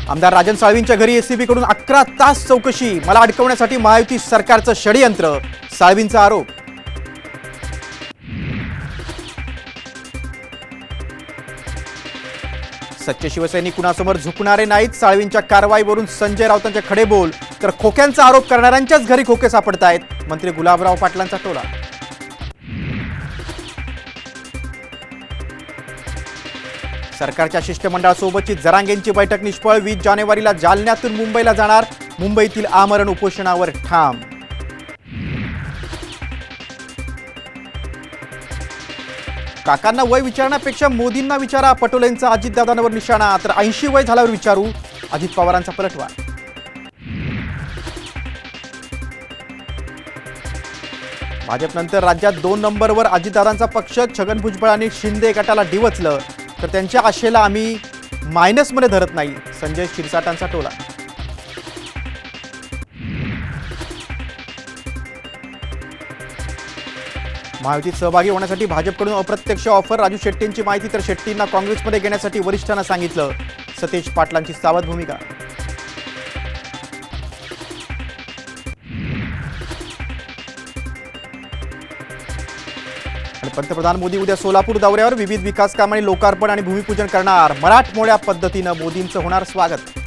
आमदार राजन साळवींच्या घरी एसीबी कडून 11 तास चौकशी, मला अडकवण्यासाठी महायुती सरकारचं षडयंत्र, साळवींचा आरोप। सच्चे शिवसैनिक कुणासमोर झुकणारे नाहीत, साळवींच्या कारवाईवरून संजय राऊतांचे खडेबोल, तर खोक्यांचा आरोप करणाऱ्यांच्याच घरी खोके सापडतायत, मंत्री गुलाबराव पाटलांचा टोला। सरकारच्या शिष्टमंडळासोबतची जरांगेंची बैठक निष्फळ, 20 जानेवारीला जालन्यातून मुंबईला जाणार, मुंबईतील आमरण उपोषणावर ठाम। काकांना वय विचारण्यापेक्षा मोदींना विचारा, पटोलेंचा अजितदादांवर निशाणा, तर 80 वय झाल्यावर विचारू, अजित पवारांचा पलटवार। भाजपनंतर राज्यात 2 नंबरवर अजितदादांचा पक्ष, छगन भुजबळांनी शिंदे गटाला डिवचलं, तर त्यांच्या आशेला आम्ही मायनसमध्ये धरत नाही, संजय शिरसाटांचा टोला। महायुतीत सहभागी होण्यासाठी भाजपकडून अप्रत्यक्ष ऑफर, राजू शेट्टींची माहिती, तर शेट्टींना काँग्रेसमध्ये घेण्यासाठी वरिष्ठांना सांगितलं, सतेज पाटलांची सावध भूमिका। आणि पंतप्रधान मोदी उद्या सोलापूर दौऱ्यावर, विविध विकास कामांनी लोकार्पण आणि भूमिपूजन करणार, मराठमोळ्या पद्धतीनं मोदींचं होणार स्वागत।